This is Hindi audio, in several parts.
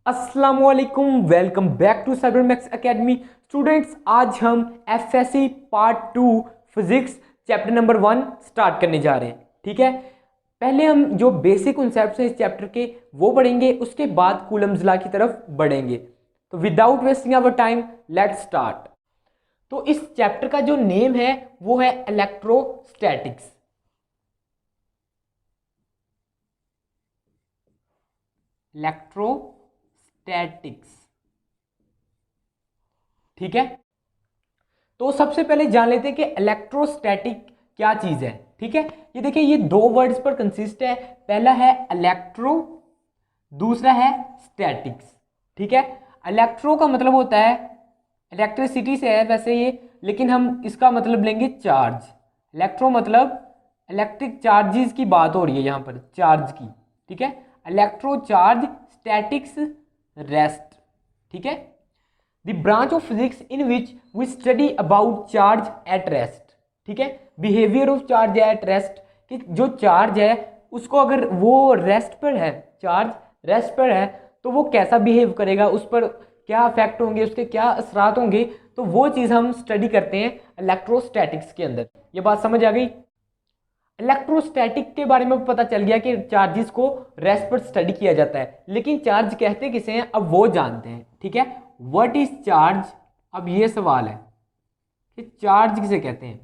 अस्सलामुअलैकुम, welcome back to Cybermax academy. Students, आज हम FSC part 2 physics chapter number 1 start करने जा रहे हैं। ठीक है, पहले हम जो बेसिक कॉन्सेप्ट्स हैं इस चैप्टर के वो पढ़ेंगे, उसके बाद कूलम्स लॉ की तरफ बढ़ेंगे। तो without wasting our time let's start. तो इस चैप्टर का जो नेम है वो है इलेक्ट्रोस्टैटिक्स। इलेक्ट्रोस्टैटिक्स, ठीक है। तो सबसे पहले जान लेते हैं कि इलेक्ट्रोस्टैटिक क्या चीज है। ठीक है, ये देखिए, ये दो वर्ड्स पर कंसिस्ट है। पहला है इलेक्ट्रो, दूसरा है स्टैटिक्स। ठीक है, इलेक्ट्रो का मतलब होता है इलेक्ट्रिसिटी से है वैसे ये, लेकिन हम इसका मतलब लेंगे चार्ज। इलेक्ट्रो मतलब इलेक्ट्रिक चार्जेस की बात हो रही है यहाँ पर, चार्ज की। ठीक है, इलेक्ट्रो चार्ज, स्टैटिक्स रेस्ट। ठीक है, the branch of physics in which we study about charge at rest. ठीक है, behaviour of charge at rest, कि जो चार्ज है उसको अगर वो रेस्ट पर है, चार्ज रेस्ट पर है, तो वो कैसा बिहेव करेगा, उस पर क्या इफेक्ट होंगे, उसके क्या असरात होंगे। तो वो चीज़ हम स्टडी करते हैं इलेक्ट्रोस्टैटिक्स के अंदर। ये बात समझ आ गई। इलेक्ट्रोस्टैटिक के बारे में पता चल गया कि चार्जेस को रेस्ट पर स्टडी किया जाता है, लेकिन चार्ज कहते किसे हैं अब वो जानते हैं। ठीक है, व्हाट इज चार्ज। अब ये सवाल है कि चार्ज किसे कहते हैं।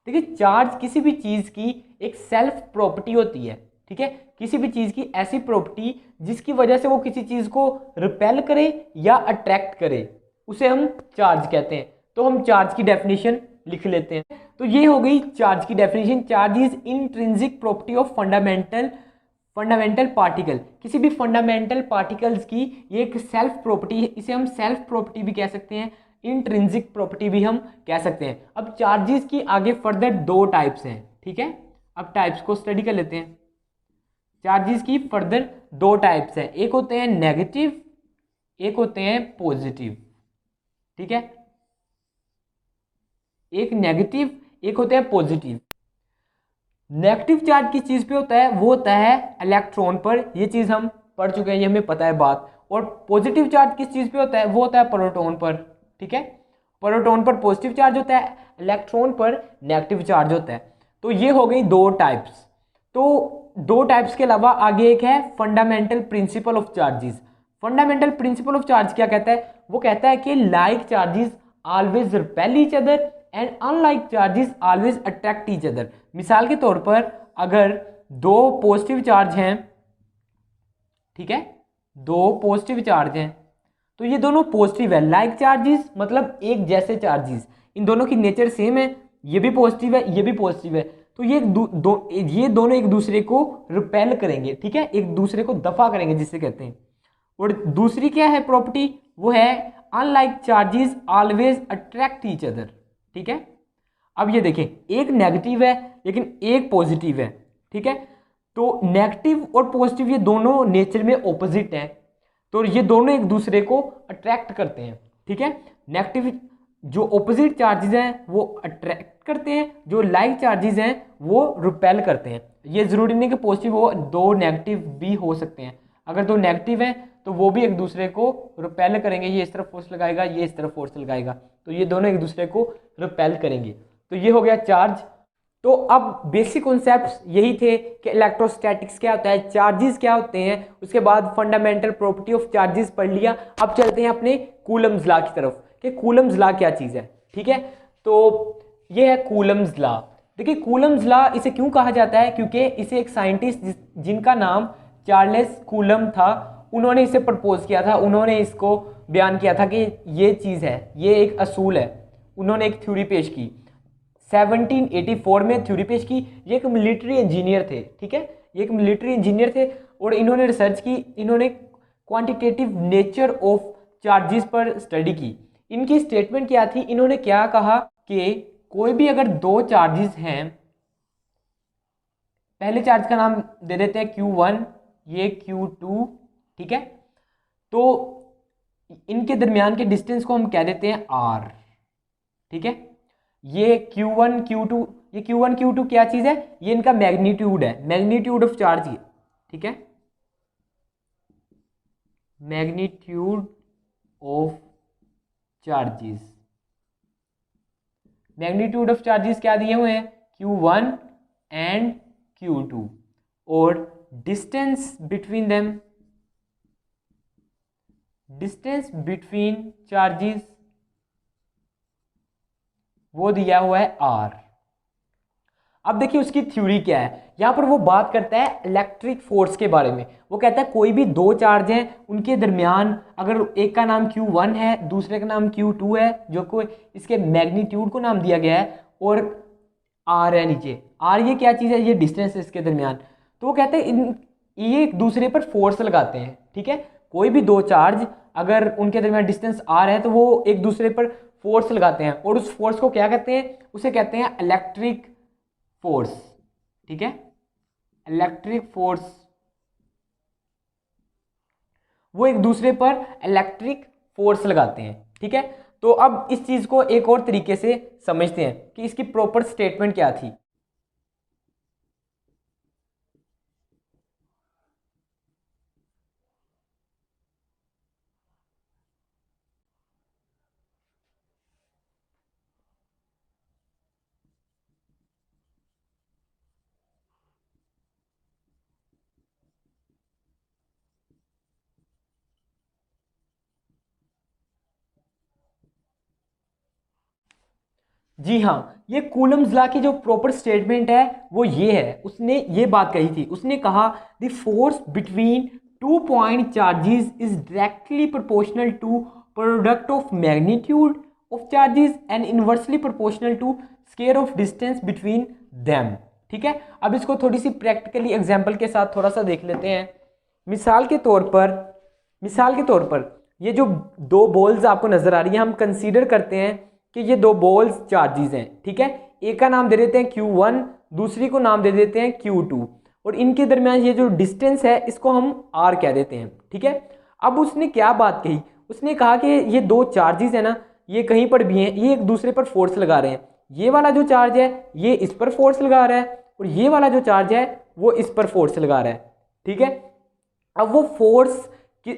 देखिए, चार्ज किसी भी चीज की एक सेल्फ प्रॉपर्टी होती है। ठीक है, किसी भी चीज की ऐसी प्रॉपर्टी जिसकी वजह से वो किसी चीज को रिपेल करे या अट्रैक्ट करे, उसे हम चार्ज कहते हैं। तो हम चार्ज की डेफिनेशन लिख लेते हैं। तो ये हो गई चार्ज की definition. Charge is intrinsic property of fundamental particle. किसी भी फंडामेंटल पार्टिकल्स की ये एक सेल्फ प्रॉपर्टी है, इसे हम सेल्फ प्रॉपर्टी भी कह सकते हैं, इंट्रिंसिक प्रॉपर्टी भी हम कह सकते हैं। अब चार्जेस की आगे फर्दर दो टाइप्स हैं। ठीक है, अब टाइप्स को स्टडी कर लेते हैं। चार्जेस की फर्दर दो टाइप्स हैं, एक होते हैं नेगेटिव, एक होते हैं पॉजिटिव। ठीक है, एक नेगेटिव, एक होते हैं पॉजिटिव। नेगेटिव चार्ज किस चीज पे होता है, वो होता है इलेक्ट्रॉन पर। ये चीज हम पढ़ चुके हैं, ये हमें पता है बात। और पॉजिटिव चार्ज किस चीज पे होता है, वो होता है प्रोटॉन पर। ठीक है, प्रोटॉन पर पॉजिटिव चार्ज होता है, इलेक्ट्रॉन पर नेगेटिव चार्ज होता है। तो ये हो गई दो टाइप्स। तो दो टाइप्स के अलावा आगे एक है fundamental principle of charges. Fundamental principle of charge क्या कहता है, वो कहता है कि like charges always repel each other and unlike charges always attract each other. मिसाल के तौर पर अगर दो पॉजिटिव चार्ज हैं, ठीक है, दो पॉजिटिव चार्ज हैं, तो ये दोनों पॉजिटिव है। लाइक चार्जेस मतलब एक जैसे चार्जेस, इन दोनों की नेचर सेम है, ये भी पॉजिटिव है, ये भी पॉजिटिव है। तो ये ये दोनों एक दूसरे को रिपेल करेंगे। ठीक है, एक दूसरे को दफा करेंगे जिसे कहते हैं। और दूसरी क्या है प्रॉपर्टी, वो है unlike charges always attract each other. ठीक है, अब ये देखें, एक नेगेटिव है लेकिन एक पॉजिटिव है। ठीक है, तो नेगेटिव और पॉजिटिव ये दोनों नेचर में ऑपोजिट हैं, तो ये दोनों एक दूसरे को अट्रैक्ट करते हैं। ठीक है, नेगेटिव जो ऑपोजिट चार्जेस हैं वो अट्रैक्ट करते हैं, जो लाइक चार्जेस हैं वो रिपेल करते हैं। ये जरूरी नहीं कि पॉजिटिव हो, दो नेगेटिव भी हो सकते हैं। अगर दो नेगेटिव हैं तो वो भी एक दूसरे को रिपेल करेंगे, ये इस तरफ फोर्स लगाएगा, ये इस तरफ फोर्स लगाएगा, तो ये दोनों एक दूसरे को रिपेल करेंगे। तो ये हो गया चार्ज। तो अब बेसिक कॉन्सेप्ट्स यही थे कि इलेक्ट्रोस्टैटिक्स क्या होता है, चार्जेस क्या होते हैं, उसके बाद फंडामेंटल प्रॉपर्टी ऑफ चार्जेस पढ़ लिया। अब चलते हैं अपने कूलम्स लॉ की तरफ कि कूलम्स लॉ क्या चीज़ है। ठीक है, तो ये है कूलम्स लॉ। देखिए, कूलम्स लॉ इसे क्यों कहा जाता है, क्योंकि इसे एक साइंटिस्ट जिनका नाम चार्ल्स कूलम था, उन्होंने इसे प्रपोज किया था। उन्होंने इसको बयान किया था कि ये चीज़ है, ये एक असूल है। उन्होंने एक थ्योरी पेश की 1784 में, थ्योरी पेश की। ये एक मिलिट्री इंजीनियर थे। ठीक है, ये एक मिलिट्री इंजीनियर थे और इन्होंने रिसर्च की, इन्होंने क्वांटिटेटिव नेचर ऑफ चार्जेस पर स्टडी की। इनकी स्टेटमेंट क्या थी, इन्होंने क्या कहा कि कोई भी अगर दो चार्जेस हैं, पहले चार्ज का नाम दे देते हैं Q1, ये Q2। ठीक है, तो इनके दरमियान के डिस्टेंस को हम कह देते हैं R। ठीक है, ये Q1 Q2, ये Q1 Q2 क्या चीज़ है, ये इनका मैग्नीट्यूड है, मैग्नीट्यूड ऑफ चार्ज। ठीक है, magnitude of charges, magnitude of charges क्या दिए हुए हैं, Q1 एंड Q2, और distance between them, distance between charges वो दिया हुआ है R। अब देखिए उसकी थ्योरी क्या है, यहां पर वो बात करता है इलेक्ट्रिक फोर्स के बारे में। वो कहता है कोई भी दो चार्ज हैं उनके दरमियान अगर एक का नाम Q1 है दूसरे का नाम Q2 है, जो को इसके मैग्नीट्यूड को नाम दिया गया है, और R है नीचे, R ये क्या चीज़ है, ये डिस्टेंस है इसके दरमियान। तो वो कहते हैं ये एक दूसरे पर फोर्स लगाते हैं, ठीक है। कोई भी दो चार्ज अगर उनके दरमियान डिस्टेंस R है तो वो एक दूसरे पर फोर्स लगाते हैं, और उस फोर्स को क्या कहते हैं, उसे कहते हैं इलेक्ट्रिक फोर्स, ठीक है, इलेक्ट्रिक फोर्स। वो एक दूसरे पर इलेक्ट्रिक फोर्स लगाते हैं, ठीक है। तो अब इस चीज को एक और तरीके से समझते हैं कि इसकी प्रॉपर स्टेटमेंट क्या थी। जी हाँ, ये कूलम्स लॉ की जो प्रॉपर स्टेटमेंट है वो ये है। उसने ये बात कही थी, उसने कहा the force between two point charges is directly proportional to product of magnitude of charges and inversely proportional to square of distance between them, ठीक है। अब इसको थोड़ी सी प्रैक्टिकली एग्जांपल के साथ थोड़ा सा देख लेते हैं। मिसाल के तौर पर ये जो दो बॉल्स आपको नजर आ रही है, हम कंसीडर करते हैं कि ये दो बॉल्स चार्जेस हैं, ठीक है। एक का नाम दे देते हैं Q1, दूसरी को नाम दे देते हैं Q2, और इनके दरमियान ये जो डिस्टेंस है इसको हम R कह देते हैं, ठीक है। अब उसने क्या बात कही, उसने कहा कि ये दो चार्जेस है ना, ये कहीं पर भी हैं, ये एक दूसरे पर फोर्स लगा रहे हैं। ये वाला जो चार्ज है ये इस पर फोर्स लगा रहा है, और ये वाला जो चार्ज है वो इस पर फोर्स लगा रहा है, ठीक है। अब वो फोर्स की,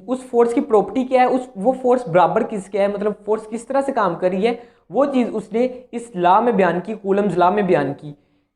उस फोर्स की प्रॉपर्टी क्या है, उस वो फोर्स बराबर किसके है, मतलब फोर्स किस तरह से काम कर रही है, वो चीज़ उसने इस लॉ में बयान की, कूलम्स लॉ में बयान की।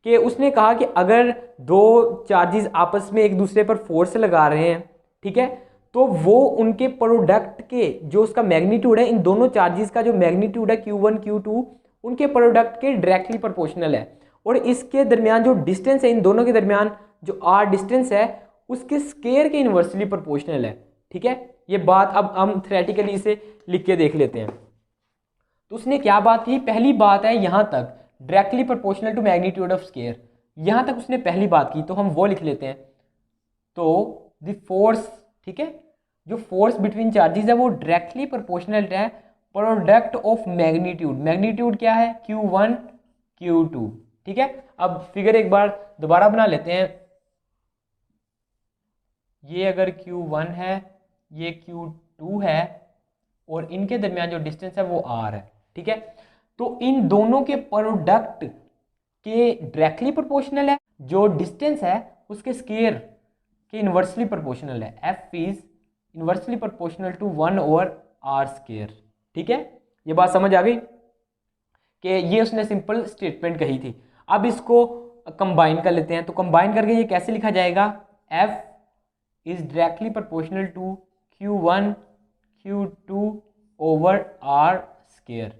कि उसने कहा कि अगर दो चार्जेस आपस में एक दूसरे पर फोर्स लगा रहे हैं, ठीक है, तो वो उनके प्रोडक्ट के जो उसका मैग्नीट्यूड है, इन दोनों चार्जेस का जो मैग्नीट्यूड है Q1 Q2 उनके प्रोडक्ट के डायरेक्टली प्रोपोर्शनल है, और इसके दरमियान जो डिस्टेंस है, इन दोनों के दरमियान जो R डिस्टेंस है उसके स्क्वायर के इन्वर्सली प्रोपोर्शनल है, ठीक है। ये बात अब हम थ्योरेटिकली इसे लिख के देख लेते हैं। तो उसने क्या बात की, पहली बात है यहां तक directly proportional to magnitude of square, यहां तक उसने पहली बात की, तो हम वो लिख लेते हैं। तो द फोर्स, ठीक है, जो फोर्स बिटवीन चार्जेस है वो डायरेक्टली प्रोपोर्शनल है प्रोडक्ट ऑफ मैग्नीट्यूड, मैग्नीट्यूड क्या है Q1 Q2, ठीक है। अब फिगर एक बार दोबारा बना लेते हैं। ये अगर Q1 है, ये Q2 है, और इनके दरमियान जो डिस्टेंस है वो R है, ठीक है। तो इन दोनों के प्रोडक्ट के डायरेक्टली प्रोपोर्शनल है, जो डिस्टेंस है उसके स्क्वायर के इन्वर्सली प्रोपोर्शनल है, F is inversely proportional to 1/R square, ठीक है। ये बात समझ आ गई कि ये उसने सिंपल स्टेटमेंट कही थी। अब इसको कंबाइन कर लेते हैं, तो कंबाइन करके ये कैसे लिखा जाएगा, F is directly proportional to Q1 Q2/R square.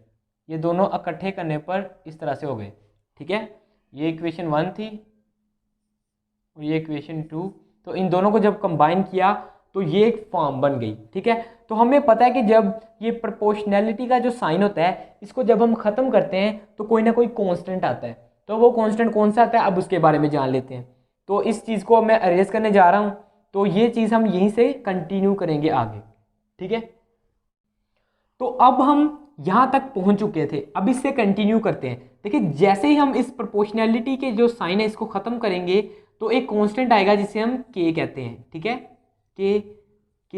ये दोनों इकट्ठे करने पर इस तरह से हो गए, ठीक है। ये इक्वेशन 1 थी और ये इक्वेशन 2, तो इन दोनों को जब कंबाइन किया तो ये एक फॉर्म बन गई, ठीक है। तो हमें पता है कि जब ये प्रोपोर्शनैलिटी का जो साइन होता है, इसको जब हम ख़त्म करते हैं तो कोई ना कोई कांस्टेंट आता है, तो वो कांस्टेंट कौन सा आता है अब उसके बारे में जान लेते हैं। तो इस चीज़ को मैं अरेज करने जा रहा हूँ, तो ये चीज़ हम यहीं से कंटिन्यू करेंगे आगे, ठीक है। तो अब हम यहाँ तक पहुँच चुके थे, अब इससे कंटिन्यू करते हैं। देखिए जैसे ही हम इस प्रोपोर्शनैलिटी के जो साइन है इसको ख़त्म करेंगे तो एक कांस्टेंट आएगा जिसे हम k कहते हैं, ठीक है। k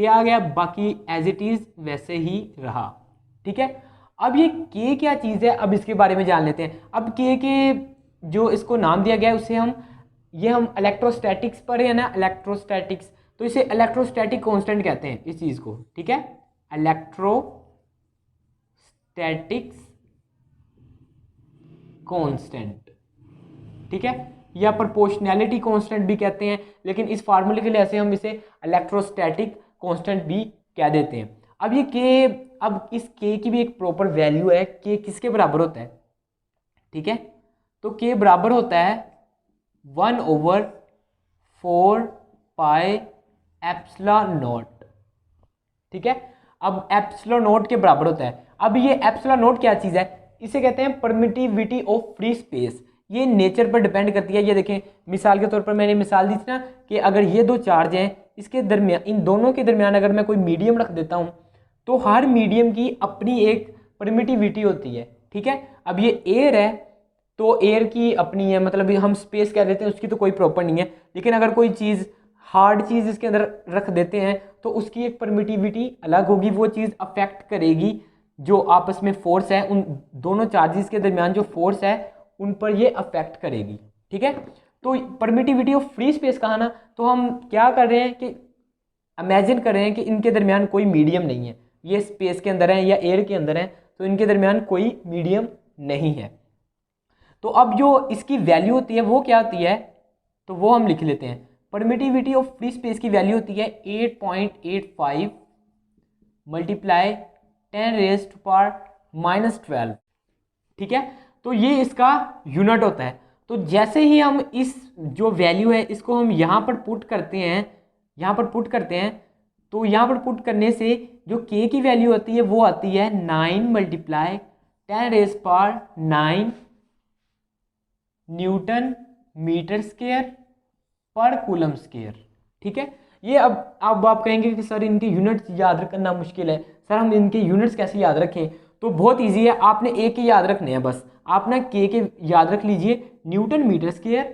आ गया, बाकी एज इट इज़ वैसे ही रहा, ठीक है। अब ये k क्या चीज़ है, अब इसके बारे में जान लेते हैं। अब k के जो इसको नाम दिया गया है उसे हम इलेक्ट्रोस्टैटिक्स पर है ना, इलेक्ट्रोस्टैटिक्स, तो तो इसे इलेक्ट्रोस्टैटिक कांस्टेंट कहते हैं इस चीज को, ठीक है, इलेक्ट्रोस्टैटिक्स कांस्टेंट, ठीक है, या प्रोपोर्शनैलिटी कांस्टेंट भी कहते हैं, लेकिन इस फार्मूले के लिए ऐसे हम इसे इलेक्ट्रोस्टैटिक कांस्टेंट भी कह देते हैं। अब ये के, अब इस के की भी एक प्रॉपर वैल्यू है, के किसके बराबर होता है, ठीक है, तो के बराबर होता है 1/4 एप्सिलॉन नॉट, ठीक है। अब एप्सिलॉन नॉट के बराबर होता है। अब ये एप्सिलॉन नॉट क्या चीज़ है, इसे कहते हैं परमिटिविटी ऑफ फ्री स्पेस। ये नेचर पर डिपेंड करती है। ये देखें, मिसाल के तौर पर मैंने मिसाल दी थी ना कि अगर ये दो चार्ज हैं, इसके दरमियान, इन दोनों के दरमियान अगर मैं कोई मीडियम रख देता हूँ तो हर मीडियम की अपनी एक परमिटिविटी होती है, ठीक है। अब ये एयर है तो एयर की अपनी है, मतलब हम स्पेस कह देते हैं, उसकी तो कोई प्रॉपर नहीं है, लेकिन अगर कोई चीज़ हार्ड चीज़ इसके अंदर रख देते हैं तो उसकी एक परमिटिविटी अलग होगी, वो चीज़ अफेक्ट करेगी जो आपस में फोर्स है, उन दोनों चार्जेस के दरमियान जो फोर्स है उन पर ये अफेक्ट करेगी, ठीक है। तो परमिटिविटी ऑफ फ्री स्पेस कहा ना, तो हम क्या कर रहे हैं कि इमेजिन कर रहे हैं कि इनके दरमियान कोई मीडियम नहीं है, ये स्पेस के अंदर है या एयर के अंदर है, तो इनके दरमियान कोई मीडियम नहीं है। तो अब जो इसकी वैल्यू होती है वो क्या होती है, तो वो हम लिख लेते हैं। परमिटिविटी ऑफ फ्री स्पेस की वैल्यू होती है 8.85 मल्टीप्लाई 10⁻⁻12, ठीक है। तो ये इसका यूनिट होता है। तो जैसे ही हम इस जो वैल्यू है इसको हम यहाँ पर पुट करते हैं, यहाँ पर पुट करते हैं, तो यहाँ पर पुट करने से जो के की वैल्यू आती है वो आती है 9 मल्टीप्लाई 10⁻⁹ न्यूटन मीटर स्क्वायर पर कूलम स्क्वायर, ठीक है। ये अब आप कहेंगे कि सर इनके यूनिट्स याद करना मुश्किल है, सर हम इनके यूनिट्स कैसे याद रखें, तो बहुत इजी है, आपने ए के याद रखने हैं बस, आप ना के याद रख लीजिए, न्यूटन मीटर स्क्वायर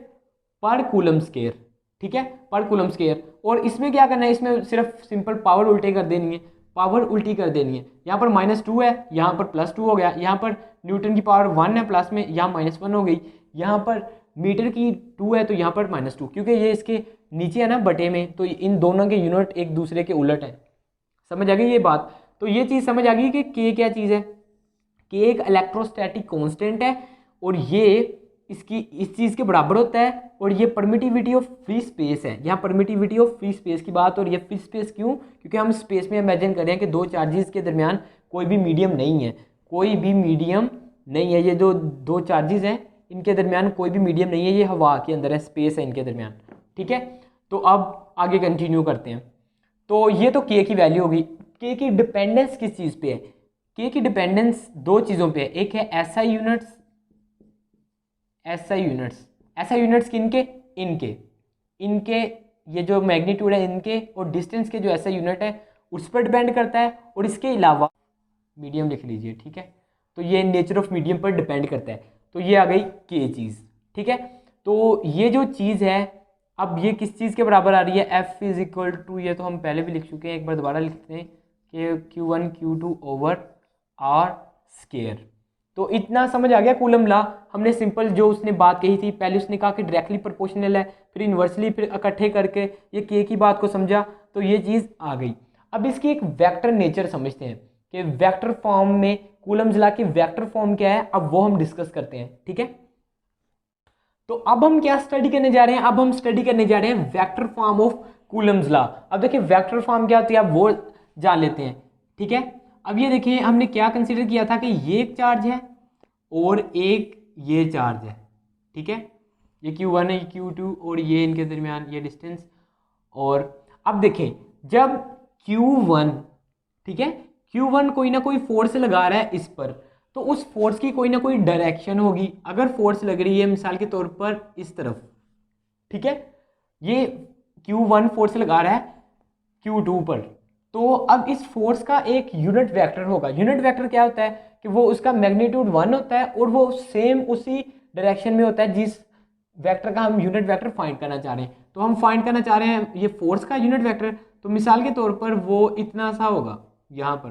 पर कूलम स्क्वायर, ठीक है, पर कूलम स्क्वायर। और इसमें क्या करना है, इसमें सिर्फ सिंपल पावर उल्टे कर देनी है, पावर उल्टी कर देनी है। यहाँ पर -2 है, यहाँ पर +2 हो गया, यहाँ पर न्यूटन की पावर 1 है प्लस में, यहाँ -1 हो गई, यहाँ पर मीटर की 2 है तो यहाँ पर -2, क्योंकि ये इसके नीचे है ना बटे में, तो इन दोनों के यूनिट एक दूसरे के उलट है। समझ आ गई ये बात। तो ये चीज़ समझ आ गई कि के क्या चीज़ है, के एक इलेक्ट्रोस्टैटिक कांस्टेंट है और ये इसकी इस चीज़ के बराबर होता है, और ये परमिटिविटी ऑफ फ्री स्पेस है। यहाँ परमिटिविटी ऑफ फ्री स्पेस की बात, और ये फ्री स्पेस क्यों, क्योंकि हम स्पेस में इमेजिन कर रहे हैं कि दो चार्जेस के दरमियान कोई भी मीडियम नहीं है, कोई भी मीडियम नहीं है। ये जो दो चार्जेस हैं इनके दरमियान कोई भी मीडियम नहीं है, ये हवा के अंदर है, स्पेस है इनके दरमियान, ठीक है। तो अब आगे कंटिन्यू करते हैं। तो ये तो के की वैल्यू होगी। के की डिपेंडेंस किस चीज़ पे है, के की डिपेंडेंस दो चीज़ों पे है, एक है SI units, SI units, SI units किनके, इनके, इनके ये जो मैग्नीट्यूड है इनके, और डिस्टेंस के जो एसआई यूनिट है उस पर डिपेंड करता है, और इसके अलावा मीडियम लिख लीजिए, ठीक है। तो ये नेचर ऑफ मीडियम पर डिपेंड करता है। तो ये आ गई के चीज़, ठीक है। तो ये जो चीज़ है, अब ये किस चीज़ के बराबर आ रही है, F इज इक्वल टू, ये तो हम पहले भी लिख चुके हैं, एक बार दोबारा लिखते हैं कि Q1 Q2 over R square. तो इतना समझ आ गया कूलम लॉ। हमने सिंपल जो उसने बात कही थी, पहले उसने कहा कि डायरेक्टली प्रोपोर्शनल है, फिर इन्वर्सली, फिर इकट्ठे करके ये के की बात को समझा, तो ये चीज़ आ गई। अब इसकी एक वेक्टर नेचर समझते हैं कि वेक्टर फॉर्म में कूलम्स लॉ की वेक्टर फॉर्म क्या है, अब वो हम डिस्कस करते हैं, ठीक है। तो अब हम क्या स्टडी करने जा रहे हैं, अब हम स्टडी करने जा रहे हैं vector form of Coulomb's law. अब देखिए वेक्टर फॉर्म क्या होती है, अब वो जान लेते हैं, ठीक है। अब ये देखिए हमने क्या कंसीडर किया था कि ये एक चार्ज है और एक ये चार्ज है, ठीक है, ये Q1 है, ये Q2, और ये इनके दरमियान ये डिस्टेंस। और अब देखें जब Q1, ठीक है, Q1 कोई ना कोई फोर्स लगा रहा है इस पर, तो उस फोर्स की कोई ना कोई डायरेक्शन होगी। अगर फोर्स लग रही है मिसाल के तौर पर इस तरफ, ठीक है, ये Q1 फोर्स लगा रहा है Q2 पर, तो अब इस फोर्स का एक यूनिट वेक्टर होगा। यूनिट वेक्टर क्या होता है कि वो उसका मैग्नीट्यूड 1 होता है और वो सेम उसी डायरेक्शन में होता है जिस वेक्टर का हम यूनिट वेक्टर फाइंड करना चाह रहे हैं। तो हम फाइंड करना चाह रहे हैं ये फोर्स का यूनिट वेक्टर, तो मिसाल के तौर पर वो इतना सा होगा यहाँ पर,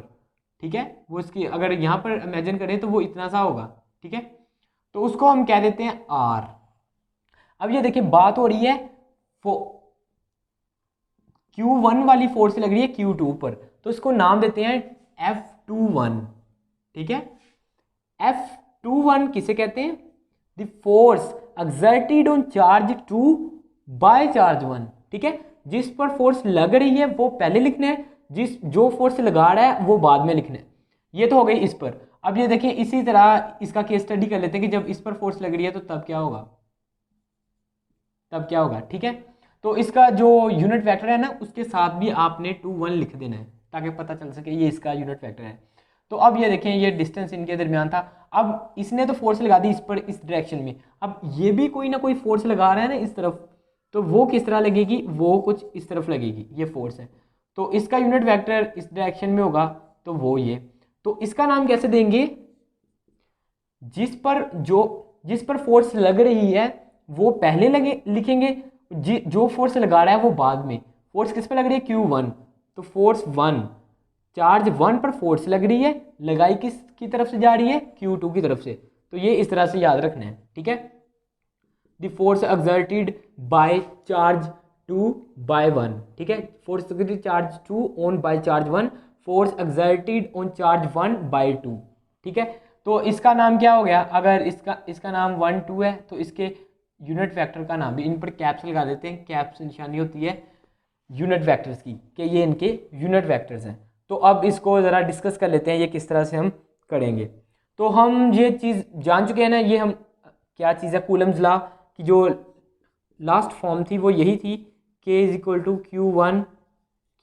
ठीक है, वो इसकी अगर यहाँ पर इमेजिन करें तो वो इतना सा होगा, ठीक है। तो उसको हम कह देते हैं आर। अब ये देखिए बात हो रही है Q1 वाली फोर्स लग रही है Q2 पर, तो इसको नाम देते हैं F21, ठीक है। F21 किसे कहते हैं? The force exerted on charge 2 bye charge 1, ठीक है। जिस पर फोर्स लग रही है वो पहले लिखना है, जो फोर्स लगा रहा है वो बाद में लिखना है। ये तो हो गई इस पर। अब ये देखिए इसी तरह इसका केस स्टडी कर लेते हैं कि जब इस पर फोर्स लग रही है तो तब क्या होगा, ठीक है। तो इसका जो यूनिट वेक्टर है ना उसके साथ भी आपने 2 1 लिख देना है ताकि पता चल सके ये इसका यूनिट वेक्टर है। तो अब ये देखें ये डिस्टेंस इनके दरमियान था, अब इसने तो फोर्स लगा दी इस पर इस डायरेक्शन में, अब ये भी कोई ना कोई फोर्स लगा रहा है ना इस तरफ, तो वो किस तरह लगेगी, वो कुछ इस तरफ लगेगी, ये फोर्स है। तो इसका यूनिट वेक्टर इस डायरेक्शन में होगा, तो वो ये, तो इसका नाम कैसे देंगे? जिस पर फोर्स लग रही है वो पहले लिखेंगे, जो फोर्स लगा रहा है वो बाद में। फोर्स किस पर लग रही है? Q1, तो फोर्स 1, चार्ज 1 पर फोर्स लग रही है, लगाई किस की तरफ से जा रही है? Q2 की तरफ से। तो ये इस तरह से याद रखना है, ठीक है। The force exerted by charge 2 by 1, ठीक है। Force charge 2 on by charge 1, force exerted on charge 1 by 2, ठीक है। तो इसका नाम क्या हो गया? अगर इसका नाम 1 2 है तो इसके यूनिट वेक्टर का नाम भी, इन पर कैप्स लगा देते हैं, कैप्स निशानी होती है यूनिट वेक्टर्स की कि ये इनके यूनिट वेक्टर्स हैं। तो अब इसको ज़रा डिस्कस कर लेते हैं ये किस तरह से हम करेंगे। तो हम ये चीज़ जान चुके हैं ना, ये हम क्या चीज़ है, कूलम्स लॉ की जो लास्ट फॉर्म थी वो यही थी, K is equal to Q1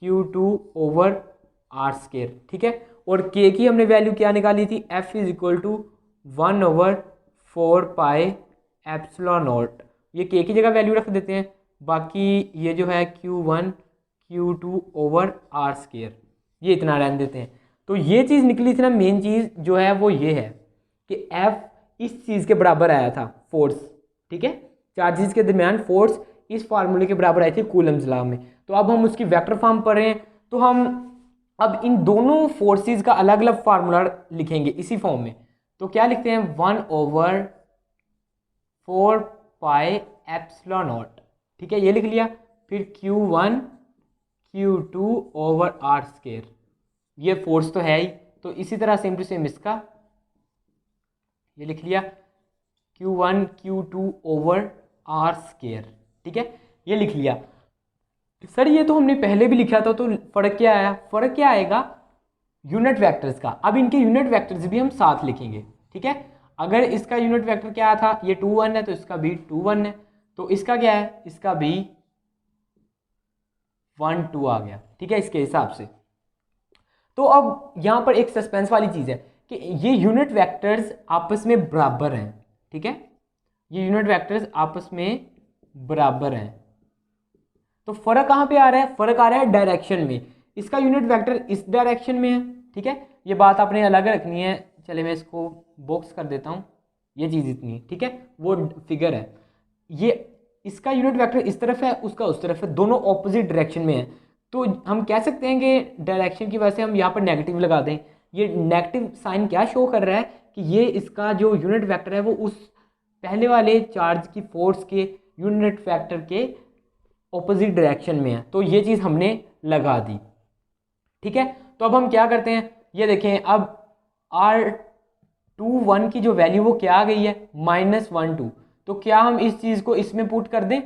Q2 over R square, ठीक है। और K की हमने वैल्यू क्या निकाली थी? F is equal to 1 over 4 pi epsilon naught, ये K की जगह वैल्यू रख देते हैं, बाकी ये जो है Q1 Q2 over R square, ये इतना रहने देते हैं। तो ये चीज़ निकली थी ना, मेन चीज़ जो है वो ये है कि F इस चीज़ के बराबर आया था, फोर्स, ठीक है। चार्जेस के दरमियान फोर्स इस फार्मूले के बराबर आई थी कूलम्स लॉ में। तो अब हम उसकी वेक्टर फॉर्म पढ़ रहे हैं, तो हम अब इन दोनों फोर्सेस का अलग अलग फार्मूला लिखेंगे इसी फॉर्म में। तो क्या लिखते हैं? 1 ओवर 4 पाई एप्सिलॉन नॉट, ठीक है, ये लिख लिया। फिर Q1 Q2 over R square, ये फोर्स तो है ही, तो इसी तरह सेम टू सेम इसका ये लिख लिया Q1 Q2 over R square, ठीक है, ये लिख लिया। सर ये तो हमने पहले भी लिखा था, तो फ़र्क क्या आया? फ़र्क क्या आएगा? यूनिट वेक्टर्स का। अब इनके यूनिट वेक्टर्स भी हम साथ लिखेंगे, ठीक है। अगर इसका यूनिट वेक्टर क्या था? ये 2 1 है, तो इसका भी 2 1 है, तो इसका क्या है? इसका भी 1 2 आ गया, ठीक है, इसके हिसाब से। तो अब यहाँ पर एक सस्पेंस वाली चीज़ है कि ये यूनिट वेक्टर्स आपस में बराबर हैं, ठीक है, ये यूनिट वेक्टर्स आपस में बराबर हैं। तो फर्क कहाँ पे आ रहा है? फर्क आ रहा है डायरेक्शन में। इसका यूनिट वेक्टर इस डायरेक्शन में है, ठीक है, ये बात आपने अलग रखनी है। चले मैं इसको बॉक्स कर देता हूँ, ये चीज़ इतनी, ठीक है, वो फिगर है। ये इसका यूनिट वेक्टर इस तरफ है, उसका उस तरफ है, दोनों ऑपोजिट डायरेक्शन में है। तो हम कह सकते हैं कि डायरेक्शन की वजह से हम यहाँ पर नेगेटिव लगा दें। ये नेगेटिव साइन क्या शो कर रहा है कि ये इसका जो यूनिट वेक्टर है वो उस पहले वाले चार्ज की फोर्स के यूनिट वेक्टर के ऑपोजिट डायरेक्शन में है। तो ये चीज़ हमने लगा दी, ठीक है। तो अब हम क्या करते हैं, ये देखें, अब R21 की जो वैल्यू वो क्या आ गई है? -1 2। तो क्या हम इस चीज़ को इसमें पुट कर दें?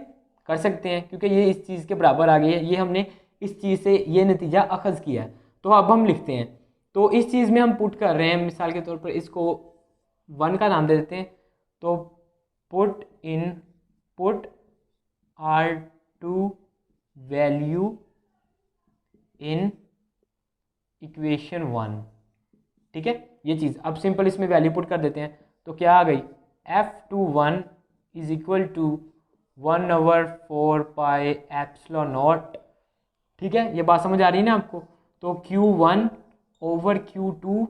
कर सकते हैं, क्योंकि ये इस चीज़ के बराबर आ गई है, ये हमने इस चीज़ से ये नतीजा अखज़ किया है। तो अब हम लिखते हैं, तो इस चीज़ में हम पुट कर रहे हैं, मिसाल के तौर पर इसको 1 का नाम दे देते हैं। तो put R2 value in equation 1, ठीक है, ये चीज़। अब सिंपल इसमें वैल्यू पुट कर देते हैं, तो क्या आ गई? F21 is equal to 1 over 4 pi epsilon naught, ठीक है, ये बात समझ आ रही है ना आपको? तो Q1 over Q2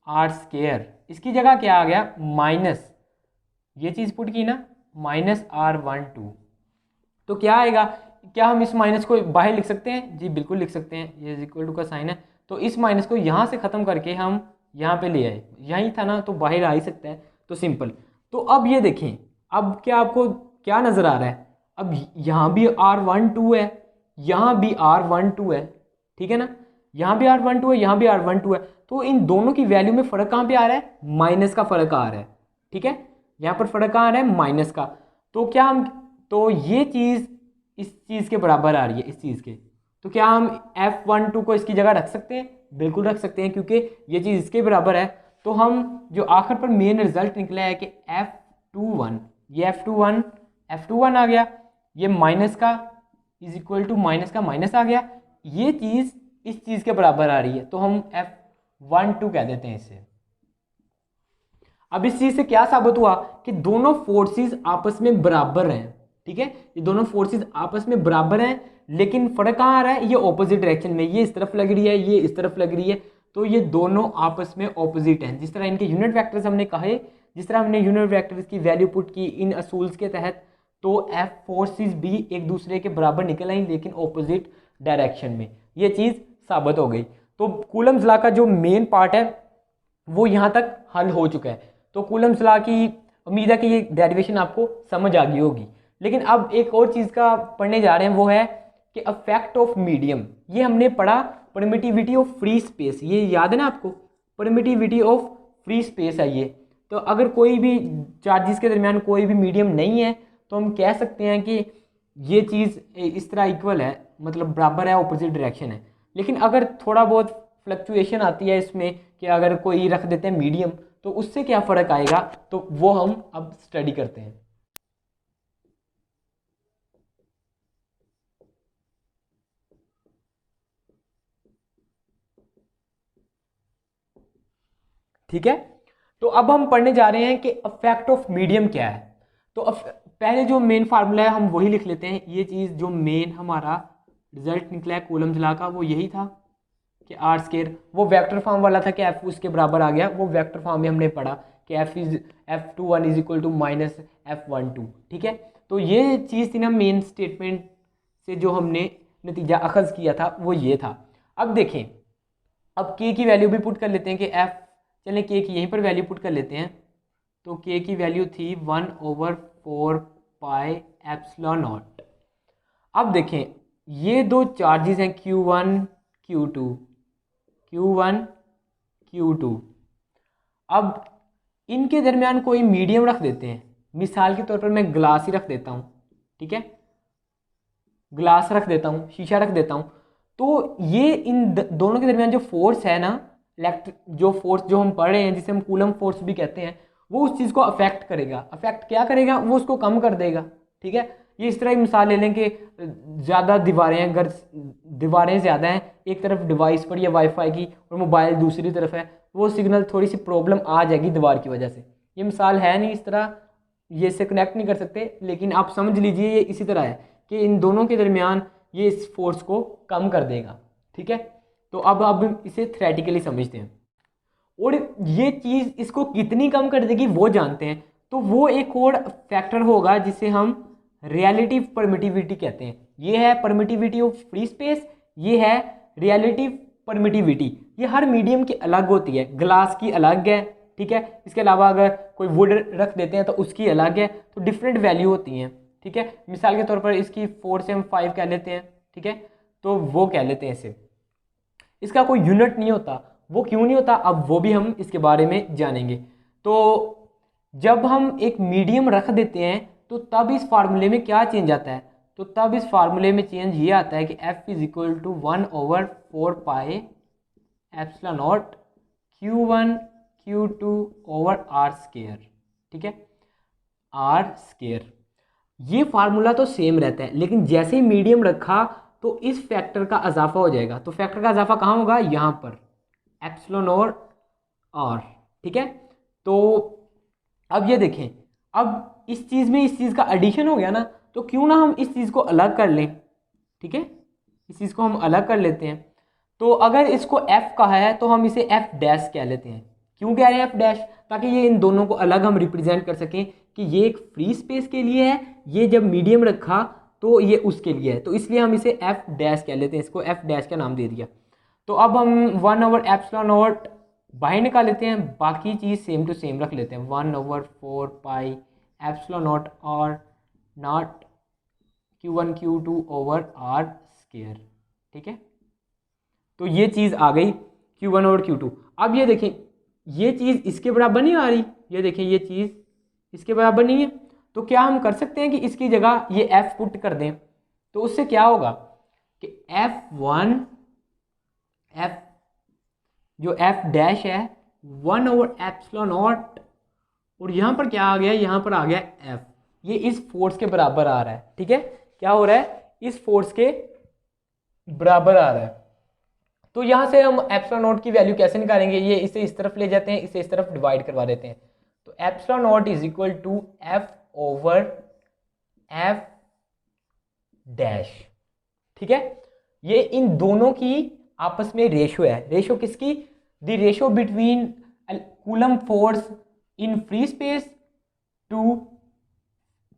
are square, इसकी जगह क्या आ गया? माइनस, ये चीज़ पुट की ना, -R12। तो क्या आएगा? क्या हम इस माइनस को बाहर लिख सकते हैं? जी बिल्कुल लिख सकते हैं, ये इक्वल टू का साइन है, तो इस माइनस को यहाँ से ख़त्म करके हम यहाँ पे ले आए, यहीं था ना, तो बाहर आ ही सकता है, तो सिंपल। तो अब ये देखें, अब क्या आपको क्या नज़र आ रहा है? अब यहाँ भी R12 है, यहाँ भी R12 है, ठीक है ना, यहाँ भी R12 है, यहाँ भी R12 है, तो इन दोनों की वैल्यू में फ़र्क कहाँ पे आ रहा है, माइनस का फ़र्क आ रहा है, ठीक है, यहाँ पर फ़र्क कहाँ आ रहा है, माइनस का। तो क्या हम, तो ये चीज़ इस चीज़ के बराबर आ रही है, इस चीज़ के, तो क्या हम F12 को इसकी जगह रख सकते हैं, बिल्कुल रख सकते हैं, क्योंकि ये चीज़ इसके बराबर है। तो हम जो आखिर पर मेन रिजल्ट निकला है कि F21, ये F21 आ गया, ये माइनस का इज इक्वल टू माइनस का माइनस आ गया, ये चीज़ इस चीज़ के बराबर आ रही है, तो हम F12 कह देते हैं इसे। अब इस चीज़ से क्या साबित हुआ कि दोनों फोर्सेस आपस में बराबर हैं, ठीक है, ये दोनों फोर्सेस आपस में बराबर हैं, लेकिन फर्क कहाँ आ रहा है, ये ऑपोजिट डायरेक्शन में, ये इस तरफ लग रही है, ये इस तरफ लग रही है, तो ये दोनों आपस में ऑपोजिट हैं। जिस तरह इनके यूनिट वेक्टर्स हमने कहे, जिस तरह हमने यूनिट वेक्टर्स की वैल्यू पुट की इन असूल्स के तहत, तो एफ फोर्सेस भी एक दूसरे के बराबर निकल आई, लेकिन ऑपोजिट डायरेक्शन में, ये चीज़ साबित हो गई। तो कूलम्स लॉ का जो मेन पार्ट है वो यहाँ तक हल हो चुका है। तो कूलम्स लॉ की उम्मीद है कि ये डेरिवेशन आपको समझ आ गई होगी। लेकिन अब एक और चीज़ का पढ़ने जा रहे हैं, वो है कि अफेक्ट ऑफ मीडियम। ये हमने पढ़ा परमिटिविटी ऑफ फ्री स्पेस, ये याद है ना आपको, परमिटिविटी ऑफ फ्री स्पेस है ये। तो अगर कोई भी चार्जेस के दरमियान कोई भी मीडियम नहीं है, तो हम कह सकते हैं कि ये चीज़ इस तरह इक्वल है, मतलब बराबर है, ऑपोजिट डायरेक्शन है। लेकिन अगर थोड़ा बहुत फ्लक्चुएशन आती है इसमें कि अगर कोई रख देते हैं मीडियम, तो उससे क्या फ़र्क आएगा, तो वो हम अब स्टडी करते हैं। ठीक है, तो अब हम पढ़ने जा रहे हैं कि अफेक्ट ऑफ मीडियम क्या है। तो पहले जो मेन फार्मूला है हम वही लिख लेते हैं। ये चीज़ जो मेन हमारा रिजल्ट निकला है कूलम्स लॉ का, वो यही था कि आर स्केयर, वो वेक्टर फॉर्म वाला था कि एफ उसके बराबर आ गया, वो वेक्टर फॉर्म में हमने पढ़ा कि F21 is equal to minus F12, ठीक है। तो ये चीज़ थी ना मेन स्टेटमेंट से जो हमने नतीजा अखज़ किया था, वो ये था। अब देखें, अब के की वैल्यू भी पुट कर लेते हैं कि एफ, चलें के की यहीं पर वैल्यू पुट कर लेते हैं। तो के की वैल्यू थी 1/4 पाई एप्सिलॉन नॉट। अब देखें, ये दो चार्जेस हैं Q1 Q2, Q1 Q2। अब इनके दरमियान कोई मीडियम रख देते हैं, मिसाल के तौर पर मैं ग्लास ही रख देता हूँ, ठीक है, ग्लास रख देता हूँ, शीशा रख देता हूँ। तो ये इन दोनों के दरमियान जो फोर्स है ना, जो फोर्स जो हम पढ़ रहे हैं, जिसे हम कूलम फोर्स भी कहते हैं, वो उस चीज़ को अफेक्ट करेगा। अफेक्ट क्या करेगा, वो उसको कम कर देगा, ठीक है। ये इस तरह की मिसाल ले लें कि ज़्यादा दीवारें हैं, अगर दीवारें ज़्यादा हैं, एक तरफ डिवाइस पड़ी है वाईफाई की और मोबाइल दूसरी तरफ है, वो सिग्नल थोड़ी सी प्रॉब्लम आ जाएगी दीवार की वजह से। ये मिसाल है नहीं इस तरह, ये इससे कनेक्ट नहीं कर सकते, लेकिन आप समझ लीजिए ये इसी तरह है कि इन दोनों के दरमियान ये इस फोर्स को कम कर देगा, ठीक है। तो अब इसे थ्योरेटिकली समझते हैं, और ये चीज़ इसको कितनी कम कर देगी वो जानते हैं। तो वो एक और फैक्टर होगा जिसे हम रिलेटिव परमिटिविटी कहते हैं। ये है परमिटिविटी ऑफ फ्री स्पेस, ये है रिलेटिव परमिटिविटी। ये हर मीडियम की अलग होती है, ग्लास की अलग है, ठीक है। इसके अलावा अगर कोई वुड रख देते हैं तो उसकी अलग है, तो डिफरेंट वैल्यू होती हैं, ठीक है। मिसाल के तौर पर इसकी 4 से हम 5 कह लेते हैं, ठीक है, तो वो कह लेते हैं इसे। इसका कोई यूनिट नहीं होता, वो क्यों नहीं होता, अब वो भी हम इसके बारे में जानेंगे। तो जब हम एक मीडियम रख देते हैं तो तब इस फार्मूले में क्या चेंज आता है, तो तब इस फार्मूले में चेंज ये आता है कि F is equal to 1/4 pi epsilon naught Q1 Q2 over R square, ठीक है, आर स्केयर। ये फार्मूला तो सेम रहता है, लेकिन जैसे ही मीडियम रखा तो इस फैक्टर का इजाफा हो जाएगा। तो फैक्टर का इजाफा कहाँ होगा, यहाँ पर एप्सिलॉन और आर, ठीक है। तो अब ये देखें, अब इस चीज़ में इस चीज़ का एडिशन हो गया ना, तो क्यों ना हम इस चीज़ को अलग कर लें, ठीक है, इस चीज़ को हम अलग कर लेते हैं। तो अगर इसको f कहा है तो हम इसे f डैश कह लेते हैं। क्यों कह रहे हैं f डैश, ताकि ये इन दोनों को अलग हम रिप्रेजेंट कर सकें कि ये एक फ्री स्पेस के लिए है, ये जब मीडियम रखा तो ये उसके लिए है, तो इसलिए हम इसे f डैश कह लेते हैं, इसको f डैश का नाम दे दिया। तो अब हम 1/एप्सिलॉन नॉट बाहर निकाल लेते हैं, बाकी चीज़ सेम टू सेम रख लेते हैं, 1/4 पाई एप्सिलॉन नॉट और naught Q1 Q2 over R square. ठीक है, तो ये चीज़ आ गई Q1 और Q2। अब ये देखें, ये चीज़ इसके बराबर नहीं आ रही, ये देखें ये चीज़ इसके बराबर नहीं है, तो क्या हम कर सकते हैं कि इसकी जगह ये F पुट कर दें। तो उससे क्या होगा कि F1 F जो F डैश है 1/ε0, और यहाँ पर क्या आ गया, यहाँ पर आ गया F, ये इस फोर्स के बराबर आ रहा है। ठीक है, क्या हो रहा है, इस फोर्स के बराबर आ रहा है। तो यहाँ से हम ε0 की वैल्यू कैसे निकालेंगे, ये इसे इस तरफ ले जाते हैं, इसे इस तरफ डिवाइड करवा देते हैं। तो ε0 is equal to F/F dash. ठीक है, ये इन दोनों की आपस में रेशो है। रेशो किसकी, the ratio between coulomb force in free space to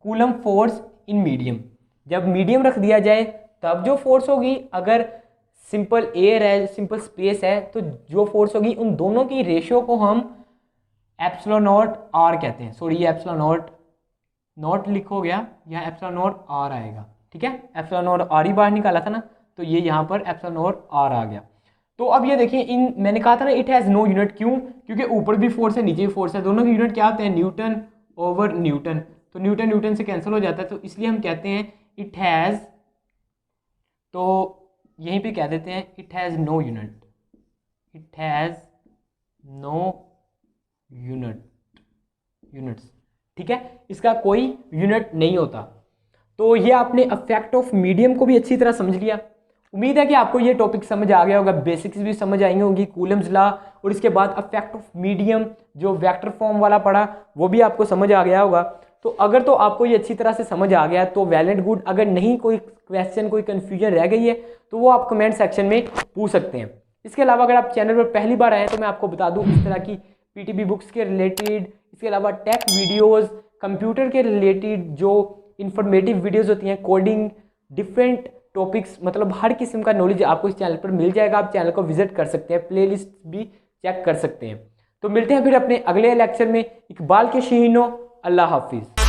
coulomb force in medium. जब मीडियम रख दिया जाए तब जो फोर्स होगी, अगर सिंपल एयर है, सिंपल स्पेस है, तो जो फोर्स होगी उन दोनों की रेशियो को हम ε0 r कहते हैं। सॉरी, ये ε0 नॉट लिखो गया, यहाँ ε0 r आएगा। ठीक है, ε0 r ही बाहर निकाला था ना, तो ये यहाँ पर ε0 r आ गया। तो अब ये देखिए, इन मैंने कहा था ना इट हैज़ नो यूनिट, क्यों, क्योंकि ऊपर भी फोर्स है नीचे भी फोर्स है, दोनों के यूनिट क्या होते हैं, न्यूटन ओवर न्यूटन। तो न्यूटन न्यूटन से कैंसिल हो जाता है, तो इसलिए हम कहते हैं इट हैज़, तो यहीं पे कह देते हैं it has no unit, it has no units. ठीक है, इसका कोई यूनिट नहीं होता। तो ये आपने इफेक्ट ऑफ मीडियम को भी अच्छी तरह समझ लिया। उम्मीद है कि आपको ये टॉपिक समझ आ गया होगा, बेसिक्स भी समझ आई होंगी, कूलम्स लॉ, और इसके बाद इफेक्ट ऑफ मीडियम जो वेक्टर फॉर्म वाला पढ़ा वो भी आपको समझ आ गया होगा। तो अगर तो आपको ये अच्छी तरह से समझ आ गया तो वेल एंड गुड। अगर नहीं, कोई क्वेश्चन कोई कन्फ्यूजन रह गई है तो वो आप कमेंट सेक्शन में पूछ सकते हैं। इसके अलावा अगर आप चैनल पर पहली बार आए तो मैं आपको बता दूं इस तरह की पीटीबी बुक्स के रिलेटेड, इसके अलावा टेक वीडियोस, कंप्यूटर के रिलेटेड जो इंफॉर्मेटिव वीडियोस होती हैं, कोडिंग, डिफरेंट टॉपिक्स, मतलब हर किस्म का नॉलेज आपको इस चैनल पर मिल जाएगा। आप चैनल को विजिट कर सकते हैं, प्लेलिस्ट भी चेक कर सकते हैं। तो मिलते हैं फिर अपने अगले लेक्चर में। इकबाल के शहीनों, अल्लाह हाफिज़।